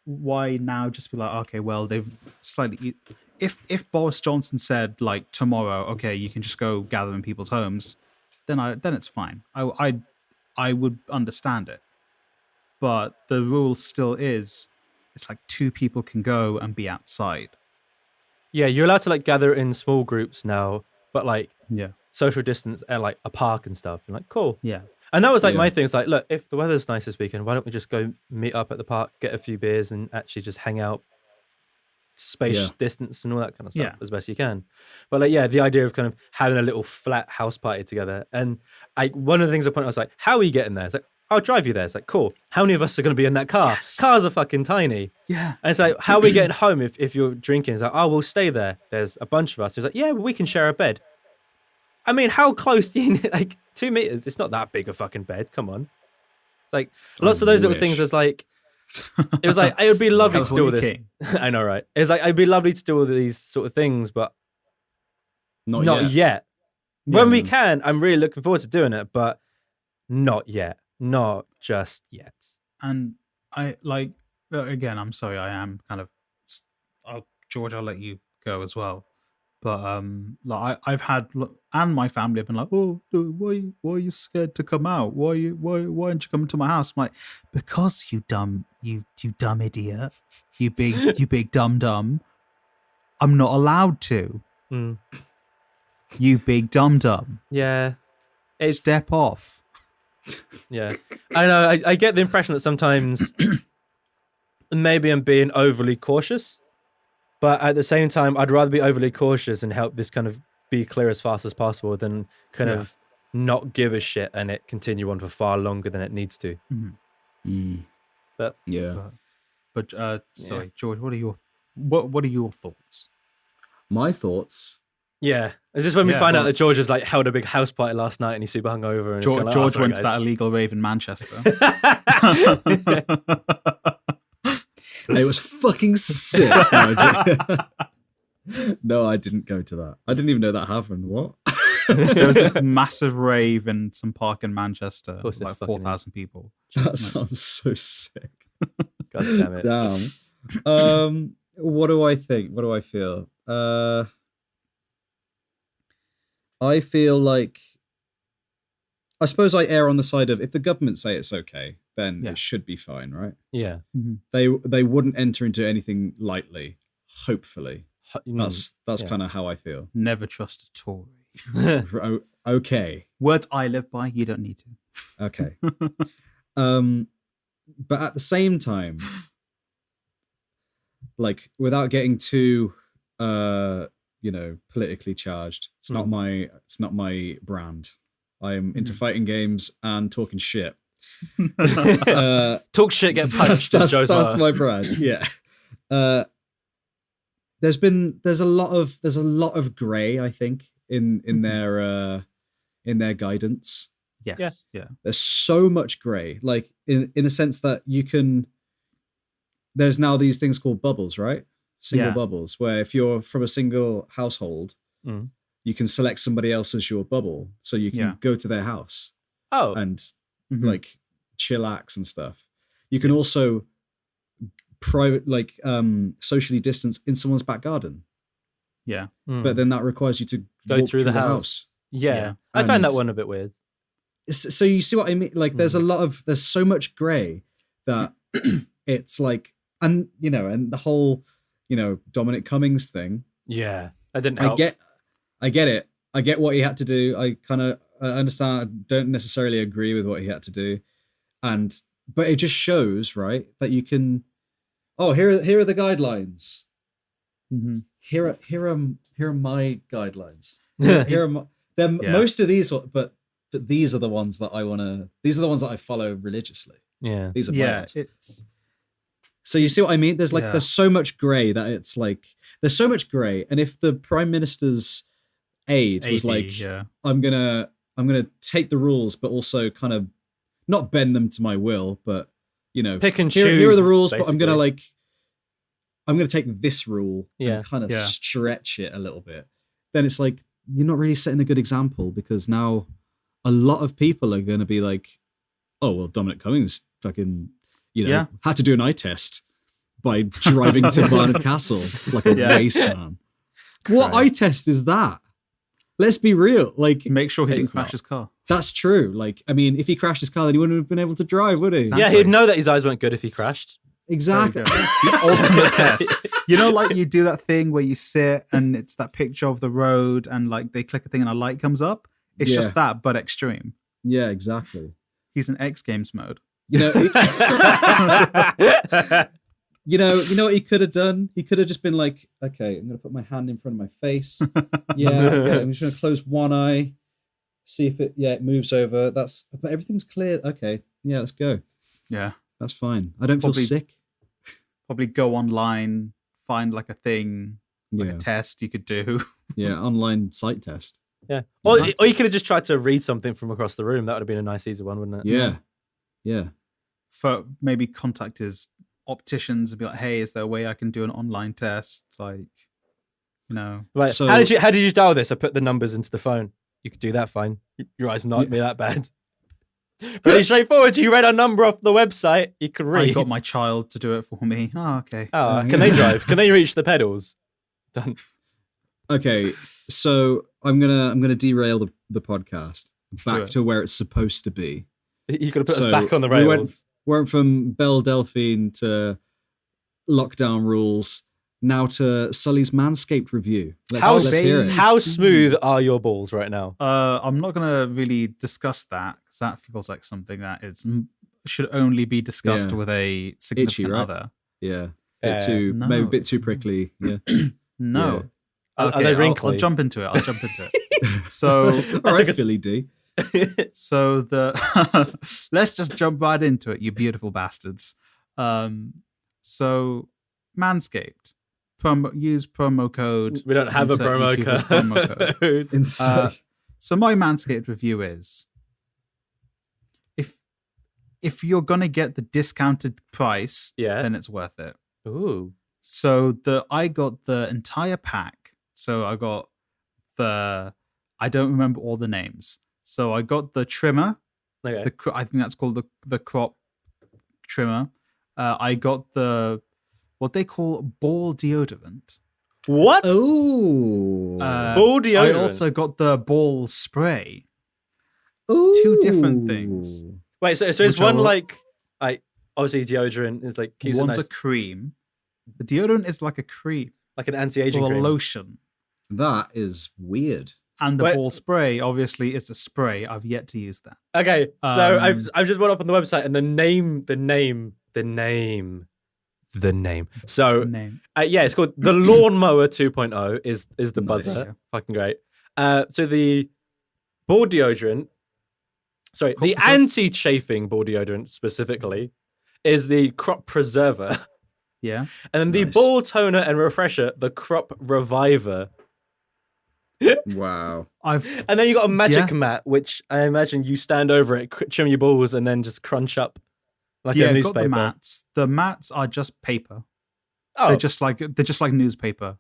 Why now just be like, okay, well, they've slightly, if Boris Johnson said like tomorrow, okay, you can just go gather in people's homes, then it's fine. I would understand it. But the rule still is, it's like 2 people can go and be outside. Yeah, you're allowed to like gather in small groups now, but like Yeah. social distance at like a park and stuff. You're like, cool. Yeah. And that was like Yeah. my thing. It's like, look, if the weather's nice this weekend, why don't we just go meet up at the park, get a few beers, and actually just hang out, space distance and all that kind of stuff Yeah. as best you can. But like, yeah, the idea of kind of having a little flat house party together. And one of the things I pointed out was like, how are you getting there? It's like, I'll drive you there. It's like, cool. How many of us are going to be in that car? Yes. Cars are fucking tiny. Yeah. And it's like, how are we getting home if you're drinking? It's like, oh, we'll stay there. There's a bunch of us. It's like, yeah, well, we can share a bed. I mean, how close do you need? Like 2 meters? It's not that big a fucking bed. Come on. It's like lots of those little things. It's like, it was like, it would be lovely to do all this. King. I know, right? It's like, it'd be lovely to do all these sort of things, but not yet. When we can, I'm really looking forward to doing it, but not yet. Not just yet. And I like, again, I'm sorry, I am kind of, George, I'll let you go as well. But like I've had, and my family have been like, oh, dude, why are you scared to come out? Why aren't you coming to my house? I'm like, because you dumb idiot, you big dumb. I'm not allowed to. You big dumb. Yeah. Step off. Yeah. I know. I get the impression that sometimes maybe I'm being overly cautious, but at the same time, I'd rather be overly cautious and help this kind of be clear as fast as possible than kind of not give a shit and it continue on for far longer than it needs to. But yeah. But sorry, George, what are your thoughts? My thoughts. yeah. Is this when we find out that George has like held a big house party last night and he's super hungover? And George, like, oh, sorry, went to guys. that illegal rave in Manchester. It was fucking sick. No, I didn't go to that. I didn't even know that happened. What? There was this massive rave in some park in Manchester, course there like fucking 4,000 people. That sounds so sick. God damn it. Damn. What do I think? What do I feel? I feel like, I suppose I err on the side of, if the government say it's okay, then it should be fine, right? Yeah. They wouldn't enter into anything lightly. Hopefully, that's kind of how I feel. Never trust a Tory. Okay. Words I live by. You don't need to. Okay. But at the same time, like, without getting too politically charged, it's not my brand. I am into fighting games and talking shit. Talk shit, get punched. That's my brand. Yeah. There's a lot of grey, I think, in their guidance. Yes. Yeah. There's so much grey, like in a sense that there's now these things called bubbles, right? Single bubbles, where if you're from a single household, you can select somebody else as your bubble, so you can go to their house and like chillax and stuff. You can also socially distance in someone's back garden. Yeah. But then that requires you to go walk through the house. Yeah. I find that one a bit weird. So you see what I mean? Like, there's so much grey that it's like, and the whole, Dominic Cummings thing. Yeah. That didn't help. I get it. I get what he had to do. I kind of understand. I don't necessarily agree with what he had to do, but it just shows, right, that you can. Oh, here are the guidelines. Mm-hmm. Here are my guidelines. Here are my, most of these, but these are the ones that I want to. These are the ones that I follow religiously. Yeah, these are my ones. It's. So you see what I mean? There's so much grey that it's like there's so much grey, and if the Prime Minister's aide was like, I'm gonna take the rules, but also kind of not bend them to my will, but pick and choose. Here are the rules, basically. but I'm gonna take this rule and kind of stretch it a little bit. Then it's like you're not really setting a good example, because now a lot of people are gonna be like, oh well, Dominic Cummings fucking had to do an eye test by driving to Barnard Castle like a race man. What eye test is that? Let's be real. Like, make sure he didn't crash his car. That's true. Like, I mean, if he crashed his car, then he wouldn't have been able to drive, would he? Exactly. Yeah, he'd know that his eyes weren't good if he crashed. Exactly. The ultimate test. Like you do that thing where you sit and it's that picture of the road and like they click a thing and a light comes up. It's just that, but extreme. Yeah, exactly. He's in X Games mode. You know what he could have done? He could have just been like, okay, I'm going to put my hand in front of my face. Okay, I'm just going to close one eye, see if it moves over. But everything's clear. Okay, yeah, let's go. Yeah. That's fine. I don't feel sick. Probably go online, find like a thing, like a test you could do. Yeah, online sight test. Yeah. Or you could have just tried to read something from across the room. That would have been a nice, easy one, wouldn't it? Yeah. Yeah. For maybe contact his opticians and be like, hey, is there a way I can do an online test? Like, Right. So, how did you dial this? I put the numbers into the phone. You could do that fine. Your eyes not be that bad. Pretty straightforward. You read our number off the website. You can read. I got my child to do it for me. Oh, okay. Oh, can they drive? Can they reach the pedals? Done. Okay, so I'm gonna derail the podcast back to where it's supposed to be. You could have put us back on the rails. We went from Belle Delphine to lockdown rules, now to Sully's Manscaped review. Let's hear it. How smooth are your balls right now? I'm not going to really discuss that, because that feels like something that should only be discussed with a significant other. Yeah. Maybe a bit too prickly. Yeah. No. Yeah. Okay, are they wrinkly? I'll jump into it. So, all right, Philly D. So let's just jump right into it, you beautiful bastards. So Manscaped, use promo code. We don't have a promo code. So my Manscaped review is, if you're gonna get the discounted price, then it's worth it. Ooh. So I got the entire pack. So I got I don't remember all the names. So I got the trimmer. Okay. I think that's called the crop trimmer. I got what they call ball deodorant. What? Oh, ball deodorant. I also got the ball spray. Ooh. Two different things. Wait, so is one like obviously deodorant is like one's a cream. The deodorant is like a cream, like an anti-aging or a cream. lotion. That is weird. And the ball spray, obviously, is a spray. I've yet to use that. Okay, so I've just went up on the website, and the name. So it's called the Lawnmower 2.0 is the buzzer. Fucking great. So the ball deodorant, the anti-chafing ball deodorant specifically, is the crop preserver. Yeah. And then the ball toner and refresher, the crop reviver. Wow. And then you got a magic mat, which I imagine you stand over it, trim your balls, and then just crunch up like a newspaper. Got the mats. The mats are just paper. Oh, they're just like newspaper.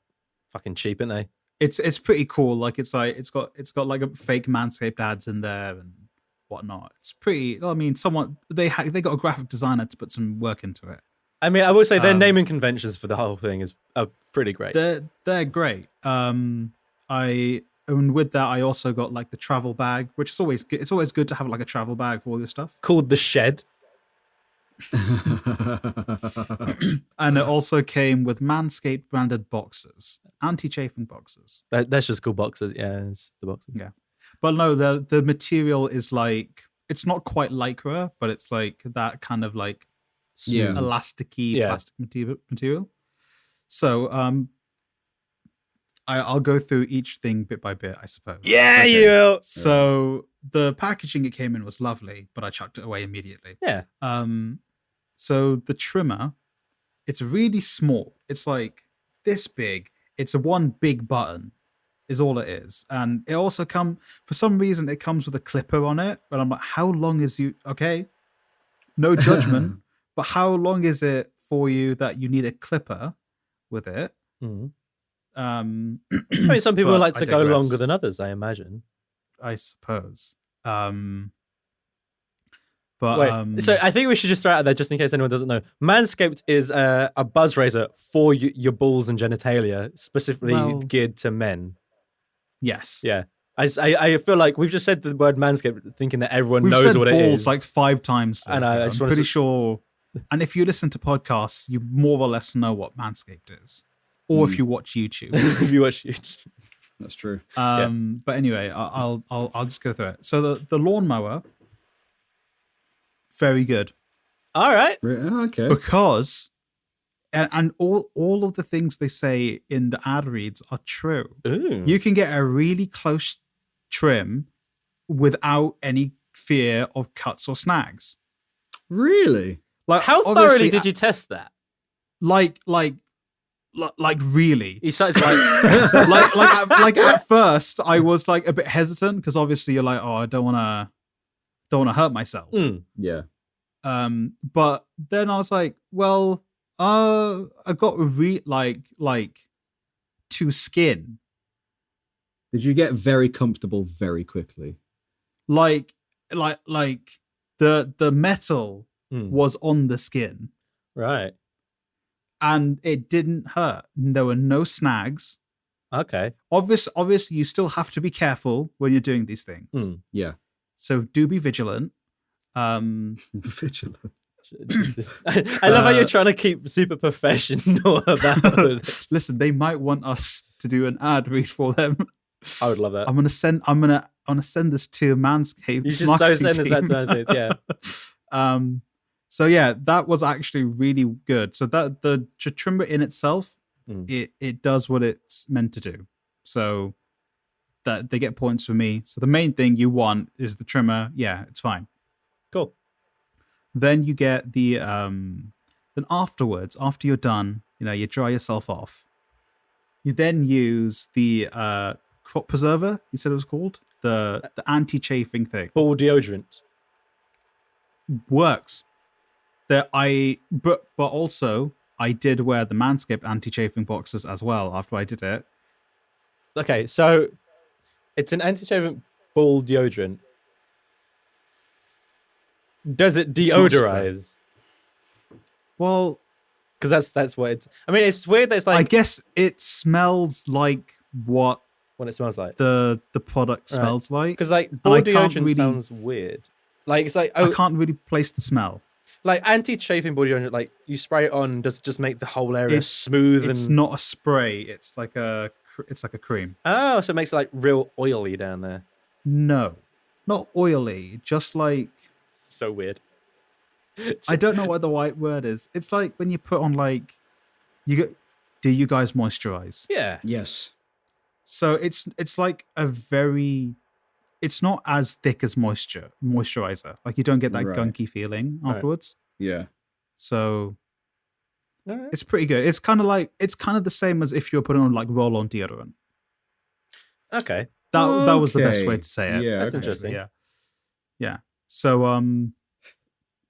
Fucking cheap, aren't they? It's pretty cool. Like it's got like a fake Manscaped ads in there and whatnot. It's pretty. I mean, they got a graphic designer to put some work into it. I mean, I will say their naming conventions for the whole thing are pretty great. They're great. And with that, I also got like the travel bag, which is always good. It's always good to have like a travel bag for all your stuff. Called the Shed. And it also came with Manscaped branded boxers, anti-chafing boxers. That's just cool boxes. Yeah, it's just the boxes. Yeah. But no, the material is like, it's not quite lycra, but it's like that kind of like Yeah. elasticy Yeah. plastic material. So I'll go through each thing bit by bit, I suppose. Yeah, Okay. you will. So the packaging it came in was lovely, but I chucked it away immediately. Yeah. So the trimmer, it's really small. It's like this big. It's a one big button, is all it is. And it also for some reason, it comes with a clipper on it. But I'm like, how long is you? Okay, no judgment. But how long is it for you that you need a clipper with it? Mhm. I I mean, some people But like I to go digress. longer than others, I imagine. suppose. Wait, so I think we should just throw it out there just in case anyone doesn't know. Manscaped is a buzz razor for your balls and genitalia, specifically Well- geared to men. yes. Yeah. I feel like we've just said the word Manscaped thinking that everyone We've knows said what it balls is. like 5 times. I know, I I'm just wanted pretty to- sure. And if you listen to podcasts, you more or less know what Manscaped is, or if you watch YouTube. if you watch YouTube. That's true. But anyway, I'll just go through it. So the lawnmower, very good, All right. Okay. because and all of the things they say in the ad reads are true. Ooh. You can get a really close trim without any fear of cuts or snags. Really? Like How obviously, thoroughly did you test that? like really? You started to like, like at first I was like a bit hesitant because obviously you're like, oh, I don't want to hurt myself. Mm. Yeah. But then I was like, well, I got like to skin. Did you get very comfortable very quickly? Like the metal Mm. was on the skin Right. and it didn't hurt. There were no snags. Okay. Obviously, you still have to be careful when you're doing these things. Mm. Yeah. So do be vigilant. Vigilant. I love how you're trying to keep super professional about it. Listen, they might want us to do an ad read for them. I would love that. I'm gonna send this to Manscaped. You should so send this back to Manscaped, yeah. So yeah, that was actually really good. So that the trimmer in itself, it does what it's meant to do. So that they get points for me. So the main thing you want is the trimmer. Yeah, it's fine. Cool. Then you get the then afterwards, after you're done, you dry yourself off. You then use the crop preserver, you said it was called? The anti-chafing thing. Ball deodorant. Works. But also I did wear the Manscaped anti-chafing boxes as well after I did it. Okay, so it's an anti-chafing ball deodorant. Does it It's not spray. deodorize? Well, Because that's what it's. I mean, it's weird that it's I like guess it smells like what when it smells like. the product Right. smells like. Because like ball I can't deodorant really- sounds weird. Like it's like I can't really place the smell. like anti-chafing ball deodorant. Like you spray it on, does it just make the whole area It's- smooth It's and not a spray. It's like a cream. oh, so it makes it like real oily down there. No, not oily. Just like So weird. I don't know what the right word is. It's like when you put on like do you guys moisturize? Yeah. Yes. So it's like it's not as thick as moisturizer. Like you don't get that Right. gunky feeling Right. afterwards. Yeah. So All right. it's pretty good. It's kind of the same as if you're putting on like roll-on deodorant. Okay. That was the best way Okay. to say it. Yeah. That's okay. interesting. Yeah. So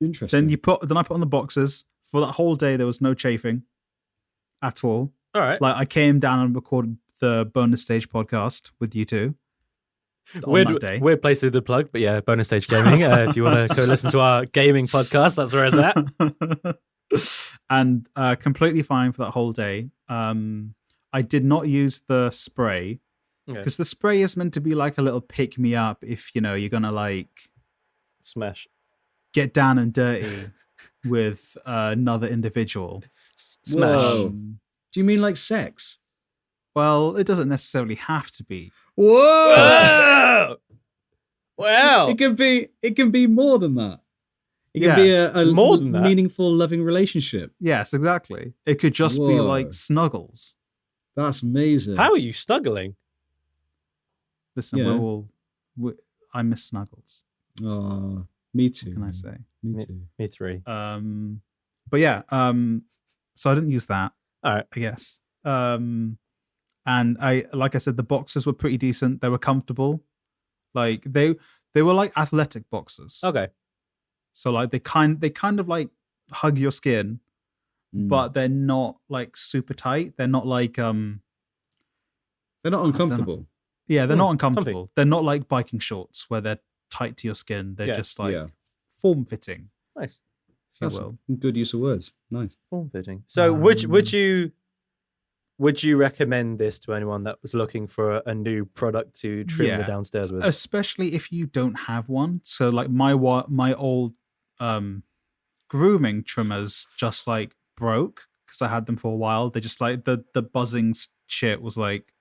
Interesting. then I put on the boxes. For that whole day there was no chafing at all. All right. Like I came down and recorded the bonus stage podcast with you two on that day. Weird place to do the plug, but yeah, bonus stage gaming. If you want to go listen to our gaming podcast, that's where it's at. And completely fine for that whole day. I did not use the spray Okay. because the spray is meant to be like a little pick me up if you're gonna like Smash. get down and dirty with another individual. Smash. Whoa. Do you mean like sex? Well, it doesn't necessarily have to be. Whoa! Wow. Wow. It can be more than that. It can Yeah, be a more than that. meaningful, loving relationship. Yes, exactly. It could just be like Whoa. snuggles. That's amazing. How are you snuggling? Listen, Yeah. I miss snuggles. Oh, me too. What can I say? Me too. Me three. But yeah, so I didn't use that. All right. I guess. And like I said, the boxers were pretty decent. They were comfortable. Like they were like athletic boxers. Okay. So like they kind of like hug your skin, but they're not like super tight. They're not like they're not uncomfortable. yeah, they're Hmm, not uncomfortable. comfy. They're not like biking shorts where they're tight to your skin. They're Yeah, just like yeah. form fitting, Nice. if you That's will. a good use of words. Nice. Form fitting. So would you recommend this to anyone that was looking for a new product to trim the Yeah. downstairs with? Especially if you don't have one. So like my old grooming trimmers just like broke because I had them for a while. They just like the buzzing shit was like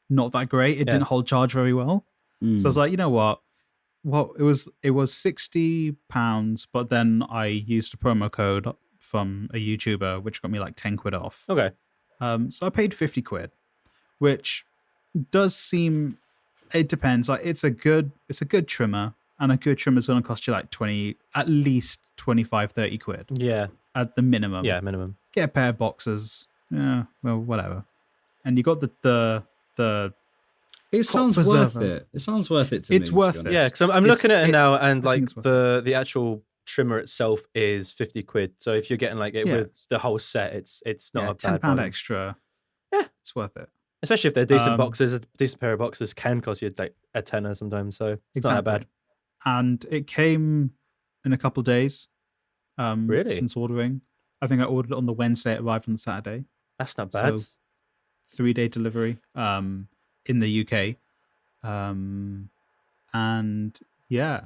not that great. It Yeah. didn't hold charge very well. So I was like, you know what? Well, it was £60, but then I used a promo code from a YouTuber which got me like 10 quid off. Okay. So I paid 50 quid, which does seem, it depends. Like it's a good trimmer, and a good trimmer is going to cost you like at least 25, 30 quid Yeah. at the minimum. Yeah. Minimum. Get a pair of boxers. Yeah, well, whatever. And you got the It sounds worth preserver. it. It sounds worth it to me. It's worth to it. be Yeah, honest. because I'm It's- looking at it it- now, and I think like it's worth the actual trimmer itself is 50 quid. So if you're getting like it Yeah. with the whole set, it's not yeah, a bad £10 bargain. extra. Yeah. It's worth it. Especially if they're decent Um, boxes. A decent pair of boxes can cost you like a tenner sometimes. So it's not that bad. And it came in a couple of days. Really? Since ordering. I think I ordered it on the Wednesday, it arrived on the Saturday. That's not bad. So 3-day delivery in the UK. And yeah,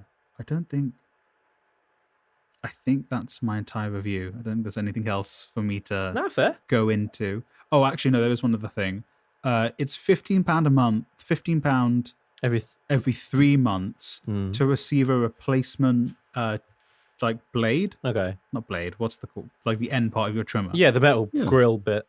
I think that's my entire review. I don't think there's anything else for me to Not fair. go into. Oh, actually, no, there was one other thing. It's £15 a month, £15 every 3 months Hmm. to receive a replacement, like blade. Okay. Not blade. What's the called? Like the end part of your trimmer. Yeah, the metal Yeah. grill bit.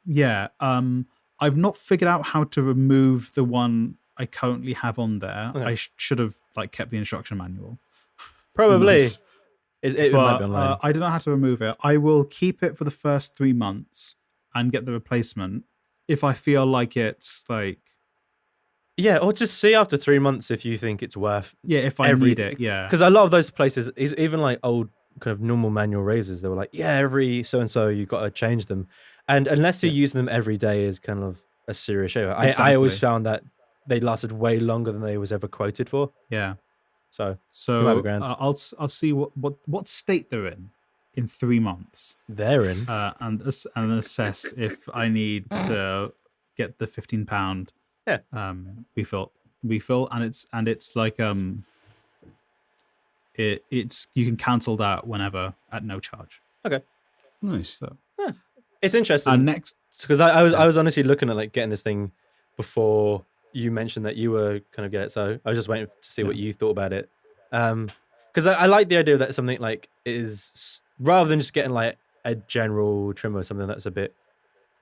Yeah. I've not figured out how to remove the one I currently have on there. Okay. I should have like kept the instruction manual. Probably. Nice. It might But be online. I don't know how to remove it. I will keep it for the first 3 months and get the replacement if I feel like it's like, Yeah, or just see after 3 months if you think it's worth. yeah, if I need Everything. it. Yeah. Because a lot of those places, even like old kind of normal manual razors, they were like, yeah, every so and so you've got to change them, and unless you're using them every day is kind of a serious show. I always Exactly. found that they lasted way longer than they was ever quoted for. Yeah. So might be So grand. I'll see what state they're in 3 months. they're in. And assess if I need to get the £15 Yeah. refill, and it's like it's you can cancel that whenever at no charge. Nice. So It's interesting. and next, Because I was honestly looking at like getting this thing before you mentioned that you were kind of get it. So I was just waiting to see what you thought about it. Because I like the idea that something like is rather than just getting like a general trimmer, something that's a bit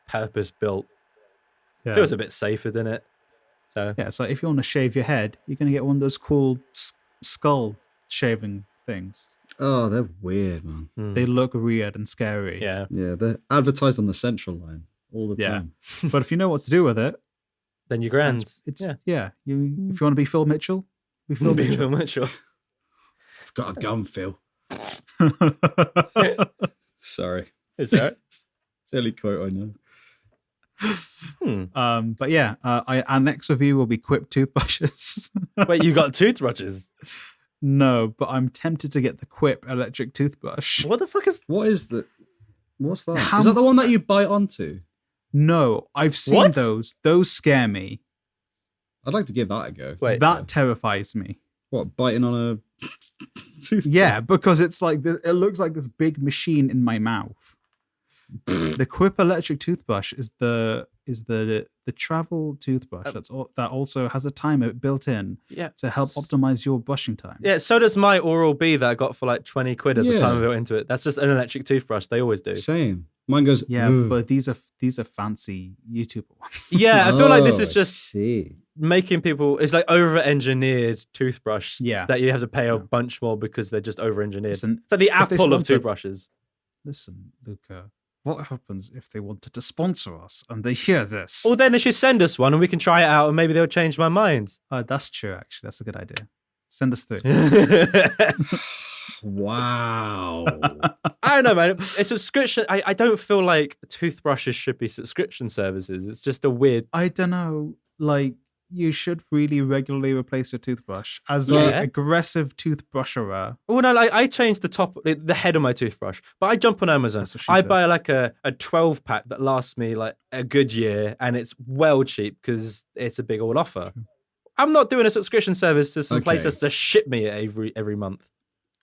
purpose built, yeah. feels a bit safer than it. So Yeah, it's like if you want to shave your head, you're gonna get one of those cool skull shaving things. Oh, they're weird, man. They look weird and scary. yeah, Yeah, they're advertised on the Central line all the Yeah. time. But if you know what to do with it, then you're grand. it's yeah. You if you want to be Phil Mitchell, be Phil Big Mitchell. film, I'm sure. I've got a gun, Phil. Sorry. Is that? It's the only quote I know. But yeah, our next review will be Quip toothbrushes. Wait, you got toothbrushes? No, but I'm tempted to get the Quip electric toothbrush. What the fuck is? What's that? Is How- that the one that you bite onto? No, I've seen What? those. Those scare me. I'd like to give that a go. Wait, That terrifies me. What, biting on a toothbrush? Yeah, because it's like it looks like this big machine in my mouth. The Quip electric toothbrush is the travel toothbrush that also has a timer built in to help optimize your brushing time. Yeah, so does my Oral-B that I got for like 20 quid as a Yeah. timer built into it. That's just an electric toothbrush. They always do. Same. Mine goes. Yeah, "Ugh." but these are fancy YouTuber ones. Yeah, I feel like this Oh, is I just see. making people. It's like over-engineered toothbrush. Yeah. that you have to pay a bunch more because they're just over-engineered. Listen, It's like the if they Apple of sponsor- toothbrushes. Listen, Luca. What happens if they wanted to sponsor us and they hear this? Well, then they should send us one and we can try it out and maybe they'll change my mind. That's true. Actually, that's a good idea. Send us through. Wow. I don't know, man. It's subscription. I don't feel like toothbrushes should be subscription services. It's just a weird. I don't know. Like, you should really regularly replace your toothbrush as Yeah. an aggressive toothbrusher. Well, no, like I changed the head of my toothbrush, but I jump on Amazon. That's what she I said. buy like a 12 pack that lasts me like a good year, and it's well cheap because it's a big old offer. True. I'm not doing a subscription service to some place Okay. that's to ship me it every month.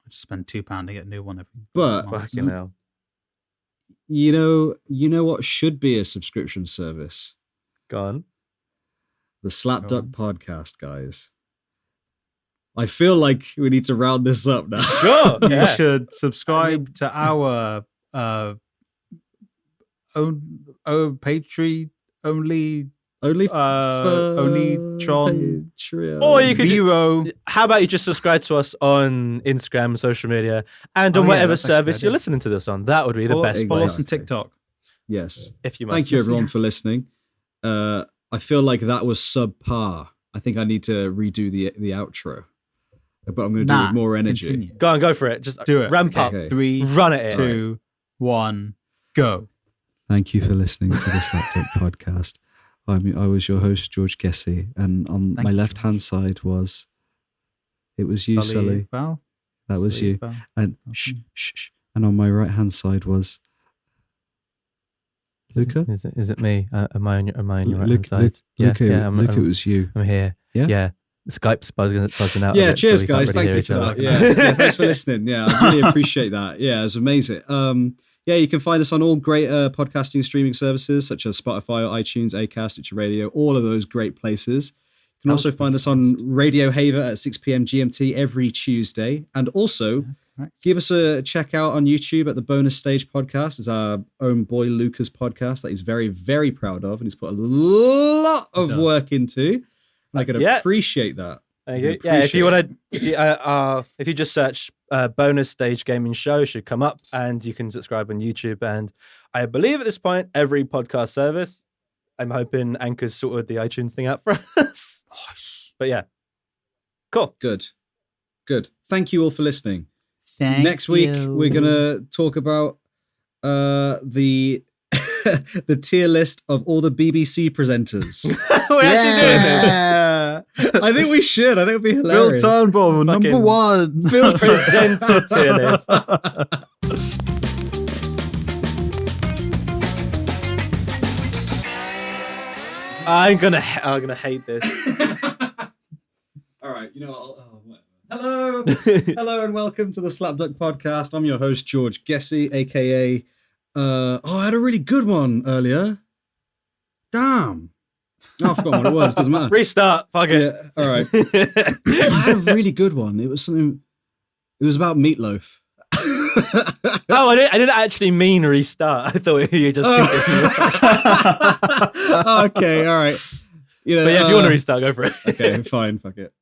I just spend £2 to get a new one every But- month. Fucking hell. You know what should be a subscription service? Go on. The SlapDuck podcast, guys. I feel like we need to round this up now. Sure. You Yeah. should subscribe to our own Patreon only Only Tron. Patreon. Or you could Vero. How about you just subscribe to us on Instagram, social media, and on Oh, yeah, whatever that's actually a service good you're idea. listening to this on? That would be the best Follow place. us on TikTok. Yes. If you must. Thank you, Yes, everyone, yeah. for listening. I feel like that was subpar. I think I need to redo the outro, but I'm going to do it with more energy. Continue. Go for it. Just Do it. Ramp up. Okay. 3, Run it in. 2, 1, go. Thank you for listening to the SlapDuck podcast. I was your host, George Gessie, and on Thank my you, left-hand side was you, Sully. Val. That was Sully you. Val. And shh. And on my right-hand side was Luca. Is it me? Am I on your right Luca, side? Luca, I'm it was you. I'm here. Yeah? Yeah. The Skype's buzzing out. a Yeah, bit, so cheers, we can't guys. really Thank hear you each for other. that. Yeah, thanks for listening. Yeah, I really appreciate that. Yeah, it was amazing. Yeah, you can find us on all great podcasting streaming services such as Spotify, or iTunes, Acast, Stitcher Radio, all of those great places. You can also find us on Radio Haver at 6 p.m. GMT every Tuesday. And also, give us a check out on YouTube at the Bonus Stage Podcast. It's our own boy Luca's podcast that he's very, very proud of. And he's put a lot of work into. And I can appreciate that. Thank you. Yeah, if you want to, if you just search Bonus Stage Gaming Show, it should come up, and you can subscribe on YouTube. And I believe at this point, every podcast service. I'm hoping Anchor's sorted the iTunes thing out for us. Nice. But yeah, cool. Good. Thank you all for listening. Next week we're gonna talk about the the tier list of all the BBC presenters. We're actually doing this. Yeah. I think we should. I think it'd be Bill hilarious. Turnbull, number Fucking 1. Bill Presenter tier list. I'm gonna hate this. All right, you know what? Hello, hello, and welcome to the SlapDuck podcast. I'm your host George Gessie, aka. I had a really good one earlier. Damn. Oh, I forgot what it was. Doesn't matter. Restart. Fuck it. Yeah. All right. I had a really good one. It was something. It was about meatloaf. Oh, I didn't actually mean restart. I thought you just. Okay. All right. You know. But yeah, if you want to restart, go for it. Okay. Fine. Fuck it.